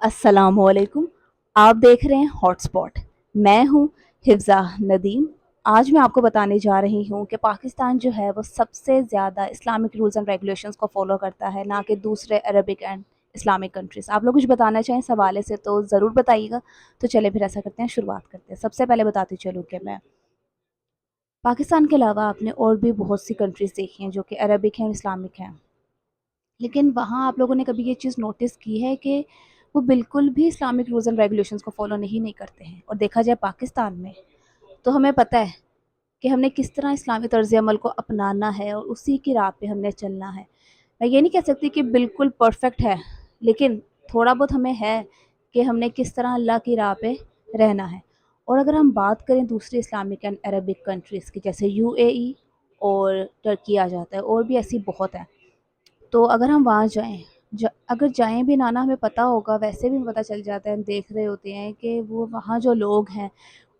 अस्सलाम वालेकुम। आप देख रहे हैं हॉटस्पॉट। मैं हूं हिफ्ज़ा नदीम। आज मैं आपको बताने जा रही हूं कि पाकिस्तान जो है वो सबसे ज़्यादा इस्लामिक रूल्स एंड रेगुलेशंस को फॉलो करता है, ना कि दूसरे अरबिक एंड इस्लामिक कंट्रीज़। आप लोग कुछ बताना चाहें इस हवाले से तो ज़रूर बताइएगा। तो चले फिर ऐसा करते हैं, शुरुआत करते हैं। सबसे पहले बताती चलूँ कि मैं पाकिस्तान के अलावा आपने और भी बहुत सी कंट्रीज़ देखी हैं जो कि अरबिक हैं और इस्लामिक हैं, लेकिन वहाँ आप लोगों ने कभी ये चीज़ नोटिस की है कि वो बिल्कुल भी इस्लामिक रूल्स एंड रेगुलेशंस को फॉलो नहीं करते हैं। और देखा जाए पाकिस्तान में तो हमें पता है कि हमने किस तरह इस्लामी तर्ज़ अमल को अपनाना है और उसी की राह पे हमने चलना है। मैं ये नहीं कह सकती कि बिल्कुल परफेक्ट है, लेकिन थोड़ा बहुत हमें है कि हमने किस तरह अल्लाह की राह पे रहना है। और अगर हम बात करें दूसरी इस्लामिक एंड अरबिक कंट्रीज़ की, जैसे यूएई और टर्की आ जाता है, और भी ऐसी बहुत है। तो अगर हम वहाँ जाएँ, अगर जाएँ भी ना हमें पता होगा, वैसे भी पता चल जाता है, हम देख रहे होते हैं कि वो वहाँ जो लोग हैं,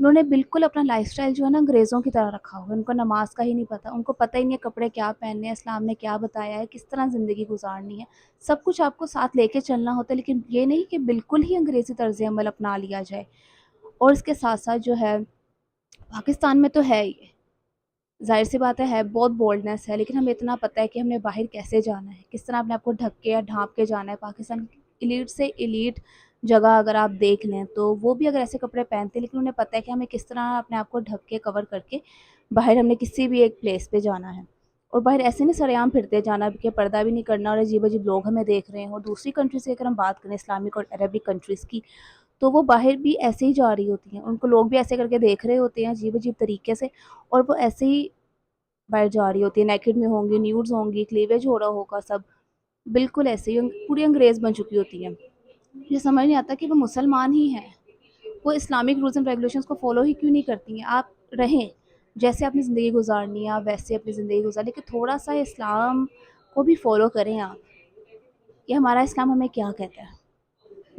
उन्होंने बिल्कुल अपना लाइफ़स्टाइल जो है ना अंग्रेज़ों की तरह रखा हुआ है। उनको नमाज़ का ही नहीं पता, उनको पता ही नहीं है कपड़े क्या पहनने हैं, इस्लाम ने क्या बताया है, किस तरह ज़िंदगी गुज़ारनी है। सब कुछ आपको साथ लेके चलना होता है, लेकिन ये नहीं कि बिल्कुल ही अंग्रेज़ी तर्ज़ अमल अपना लिया जाए। और इसके साथ-साथ जो है, पाकिस्तान में तो है ये, ज़ाहिर सी बात है बहुत बोल्डनेस है, लेकिन हमें इतना पता है कि हमने बाहर कैसे जाना है, किस तरह अपने आप को ढक के या ढाँप के जाना है। पाकिस्तान एलीट से एलीट जगह अगर आप देख लें, तो वो भी अगर ऐसे कपड़े पहनते हैं, लेकिन उन्हें पता है कि हमें किस तरह अपने आप को ढक के, कवर करके बाहर हमने किसी भी एक प्लेस पे जाना है। और बाहर ऐसे नहीं सरेआम फिरते जाना कि पर्दा भी नहीं करना और अजीब-अजीब लोग हमें देख रहे हैं। और दूसरी कंट्रीज़ की अगर हम बात करें, इस्लामिक और अरबिक कंट्रीज़ की, तो वो बाहर भी ऐसे ही जा रही होती हैं। उनको लोग भी ऐसे करके देख रहे होते हैं अजीब-अजीब तरीके से, और वो ऐसे ही बाहर जा रही होती है, नेकेड में होंगी, न्यूड्स होंगी, क्लीवेज हो रहा होगा सब, बिल्कुल ऐसे ही पूरी अंग्रेज़ बन चुकी होती हैं। ये समझ नहीं आता कि वो मुसलमान ही हैं, वो इस्लामिक रूल्स एंड रेगुलेशंस को फॉलो ही क्यों नहीं करती हैं। आप रहें, जैसे अपनी ज़िंदगी गुजारनी है आप वैसे अपनी ज़िंदगी गुजारें, लेकिन थोड़ा सा इस्लाम को भी फॉलो करें आप, कि हमारा इस्लाम हमें क्या कहता है।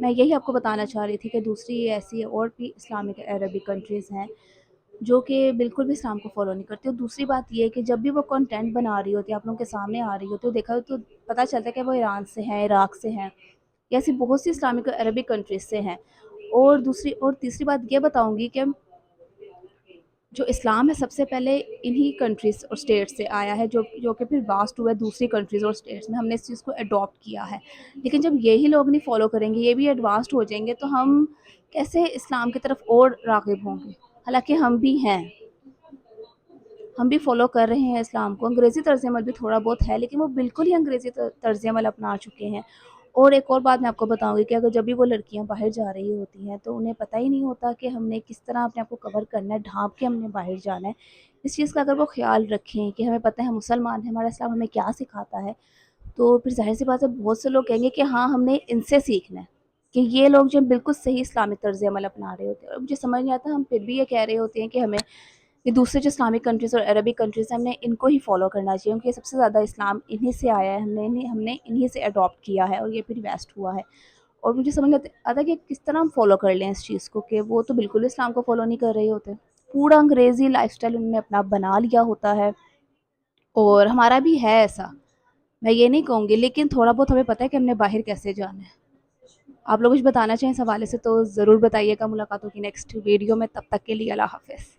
मैं यही आपको बताना चाह रही थी कि दूसरी ऐसी और भी इस्लामिक अरबिक कंट्रीज़ हैं जो कि बिल्कुल भी इस्लाम को फ़ॉलो नहीं करती। और दूसरी बात ये है कि जब भी वो कंटेंट बना रही होती है, आप लोगों के सामने आ रही होती है, तो देखा तो पता चलता है कि वो ईरान से हैं, इराक से हैं, या ऐसी बहुत सी इस्लामिक अरबिक कंट्रीज़ से हैं। और तीसरी बात ये बताऊँगी कि जो इस्लाम है सबसे पहले इन्हीं कंट्रीज़ और स्टेट से आया है, जो जो कि फिर वास्ट हुआ है दूसरी कंट्रीज़ और स्टेट्स में, हमने इस चीज़ को अडॉप्ट किया है। लेकिन जब यही लोग नहीं फॉलो करेंगे, ये भी एडवांस्ड हो जाएंगे, तो हम कैसे इस्लाम की तरफ और राग़िब होंगे। हालांकि हम भी हैं, हम भी फॉलो कर रहे हैं इस्लाम को। अंग्रेज़ी तर्ज़ अमल भी थोड़ा बहुत है, लेकिन वो बिल्कुल ही अंग्रेज़ी तर्ज़ अमल अपना चुके हैं। और एक और बात मैं आपको बताऊँगी कि अगर जब भी वो लड़कियाँ बाहर जा रही होती हैं, तो उन्हें पता ही नहीं होता कि हमने किस तरह अपने आप को कवर करना है, ढाँप के हमने बाहर जाना है। इस चीज़ का अगर वो ख़्याल रखें कि हमें पता है हम मुसलमान हैं, हमारा इस्लाम हमें क्या सिखाता है, तो फिर ज़ाहिर-सी बात है बहुत से लोग कहेंगे कि हाँ, हमने इनसे सीखना है, कि ये लोग जो बिल्कुल सही इस्लामिक तर्ज़ अमल अपना रहे होते हैं। और मुझे समझ नहीं आता, हम फिर भी ये कह रहे होते हैं कि हमें ये दूसरे जो इस्लामिक कंट्रीज़ और अरबिक कंट्रीज़ हैं, हमने इनको ही फ़ॉलो करना चाहिए, क्योंकि सबसे ज़्यादा इस्लाम इन्हीं से आया है, हमने इन्हीं से अडॉप्ट किया है, और ये फिर वेस्ट हुआ है। और मुझे समझ नहीं आता कि किस तरह हम फ़ॉलो कर लें इस चीज़ को, कि वो तो बिल्कुल इस्लाम को फ़ॉलो नहीं कर रहे होते। पूरा अंग्रेज़ी लाइफ़स्टाइल उन्होंने अपना बना लिया होता है, और हमारा भी है ऐसा, मैं ये नहीं कहूँगी, लेकिन थोड़ा बहुत हमें पता है कि हमने बाहर कैसे जाना है। आप लोग कुछ बताना चाहें इस हवाले से तो ज़रूर बताइएगा। मुलाकात होगी नेक्स्ट वीडियो में, तब तक के लिए अल्लाह हाफ़िज़।